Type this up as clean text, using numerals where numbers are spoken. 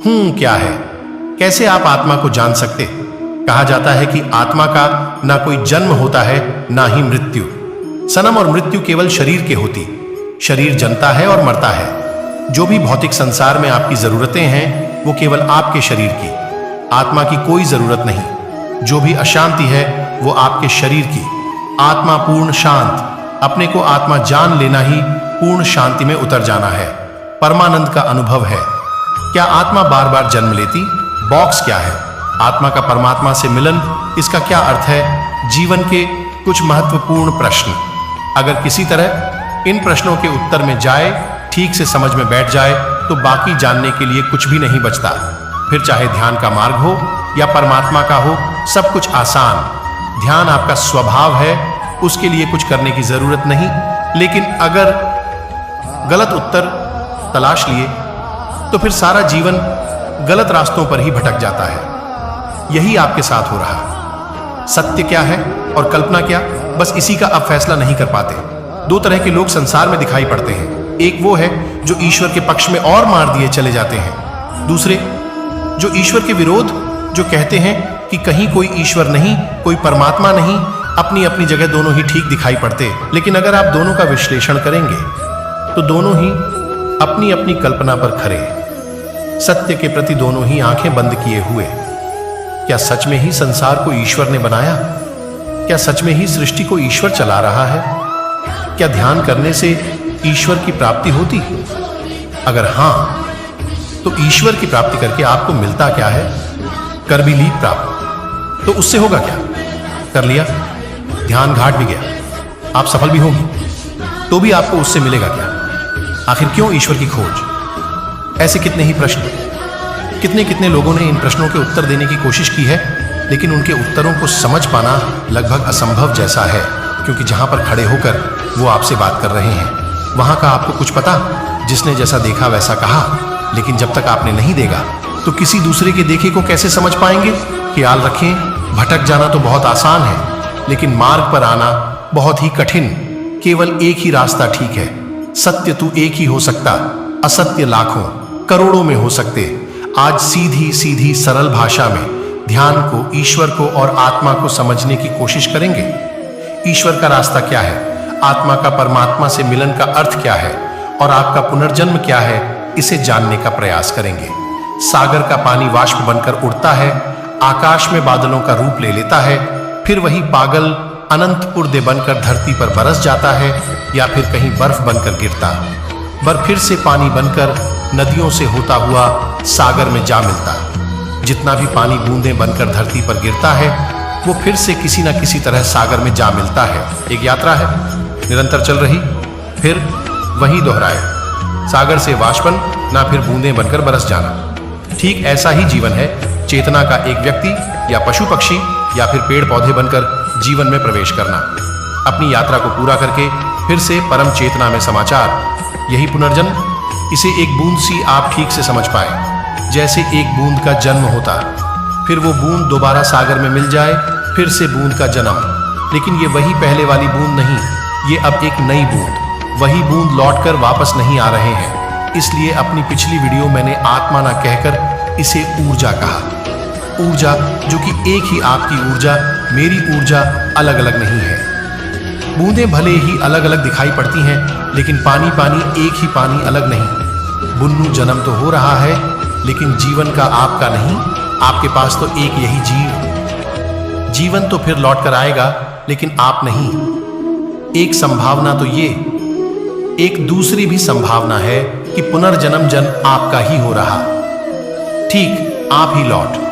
क्या है? कैसे आप आत्मा को जान सकते? कहा जाता है कि आत्मा का ना कोई जन्म होता है ना ही मृत्यु। जन्म और मृत्यु केवल शरीर के होती। शरीर जन्मता है और मरता है। जो भी भौतिक संसार में आपकी जरूरतें हैं वो केवल आपके शरीर की। आत्मा की कोई जरूरत नहीं। जो भी अशांति है वो आपके शरीर की। आत्मा पूर्ण शांत। अपने को आत्मा जान लेना ही पूर्ण शांति में उतर जाना है। परमानंद का अनुभव है। क्या आत्मा बार बार जन्म लेती? बॉक्स क्या है? आत्मा का परमात्मा से मिलन, इसका क्या अर्थ है? जीवन के कुछ महत्वपूर्ण प्रश्न। अगर किसी तरह इन प्रश्नों के उत्तर में जाए, ठीक से समझ में बैठ जाए, तो बाकी जानने के लिए कुछ भी नहीं बचता। फिर चाहे ध्यान का मार्ग हो या परमात्मा का हो, सब कुछ आसान। ध्यान आपका स्वभाव है, उसके लिए कुछ करने की जरूरत नहीं। लेकिन अगर गलत उत्तर तलाश लिए तो फिर सारा जीवन गलत रास्तों पर ही भटक जाता है। यही आपके साथ हो रहा है। सत्य क्या है और कल्पना क्या, बस इसी का अब फैसला नहीं कर पाते। दो तरह के लोग संसार में दिखाई पड़ते हैं। एक वो है जो ईश्वर के पक्ष में और मार दिए चले जाते हैं। दूसरे जो ईश्वर के विरोध, जो कहते हैं कि कहीं कोई ईश्वर नहीं, कोई परमात्मा नहीं। अपनी अपनी जगह दोनों ही ठीक दिखाई पड़ते, लेकिन अगर आप दोनों का विश्लेषण करेंगे तो दोनों ही अपनी अपनी कल्पना पर खरे। सत्य के प्रति दोनों ही आंखें बंद किए हुए। क्या सच में ही संसार को ईश्वर ने बनाया? क्या सच में ही सृष्टि को ईश्वर चला रहा है? क्या ध्यान करने से ईश्वर की प्राप्ति होती? अगर हां, तो ईश्वर की प्राप्ति करके आपको मिलता क्या है? कर भी ली प्राप्त, तो उससे होगा क्या? कर लिया, ध्यान घाट भी गया, आप सफल भी होंगे, तो भी आपको उससे मिलेगा क्या? आखिर क्यों ईश्वर की खोज? ऐसे कितने ही प्रश्न, कितने कितने लोगों ने इन प्रश्नों के उत्तर देने की कोशिश की है, लेकिन उनके उत्तरों को समझ पाना लगभग असंभव जैसा है। क्योंकि जहां पर खड़े होकर वो आपसे बात कर रहे हैं, वहां का आपको कुछ पता। जिसने जैसा देखा वैसा कहा, लेकिन जब तक आपने नहीं देखा तो किसी दूसरे के देखे को कैसे समझ पाएंगे? ख्याल रखें, भटक जाना तो बहुत आसान है, लेकिन मार्ग पर आना बहुत ही कठिन। केवल एक ही रास्ता ठीक है। सत्य तो एक ही हो सकता, असत्य लाखों करोड़ों में हो सकते। आज सीधी सीधी सरल भाषा में ध्यान को, ईश्वर को और आत्मा को समझने की कोशिश करेंगे। ईश्वर का रास्ता क्या है? आत्मा का परमात्मा से मिलन का अर्थ क्या है? और आपका पुनर्जन्म क्या है? इसे जानने का प्रयास करेंगे। सागर का पानी वाष्प बनकर उड़ता है, आकाश में बादलों का रूप ले लेता है, फिर वही पागल अनंत पुर्दे बनकर धरती पर बरस जाता है, या फिर कहीं बर्फ बनकर गिरता, फिर से पानी बनकर नदियों से होता हुआ सागर में जा मिलता। जितना भी पानी बूंदें बनकर धरती पर गिरता है, वो फिर से किसी न किसी तरह सागर में जा मिलता है। एक यात्रा है, निरंतर चल रही, फिर वही दोहराए। सागर से वाष्पन, ना फिर बूंदें बनकर बरस जाना। ठीक ऐसा ही जीवन है। चेतना का एक व्यक्ति या पशु पक्षी या फिर पेड़ पौधे बनकर जीवन में प्रवेश करना, अपनी यात्रा को पूरा करके फिर से परम चेतना में समाचार। यही पुनर्जन्म। इसे एक बूंद सी आप ठीक से समझ पाए। जैसे एक बूंद का जन्म होता, फिर वो बूंद दोबारा सागर में मिल जाए, फिर से बूंद का जन्म। लेकिन ये वही पहले वाली बूंद नहीं, ये अब एक नई बूंद। वही बूंद लौटकर वापस नहीं आ रहे हैं। इसलिए अपनी पिछली वीडियो मैंने आत्मा ना कहकर इसे ऊर्जा कहा। ऊर्जा जो कि एक ही आपकी ऊर्जा, मेरी ऊर्जा अलग अलग नहीं है। बूंदें भले ही अलग अलग दिखाई पड़ती हैं, लेकिन पानी पानी एक ही पानी अलग नहीं। बुन्नू जन्म तो हो रहा है, लेकिन जीवन का आपका नहीं। आपके पास तो एक यही जीवन तो फिर लौट कर आएगा, लेकिन आप नहीं। एक संभावना तो ये, एक दूसरी भी संभावना है कि पुनर्जन्म आपका ही हो रहा। ठीक आप ही लौट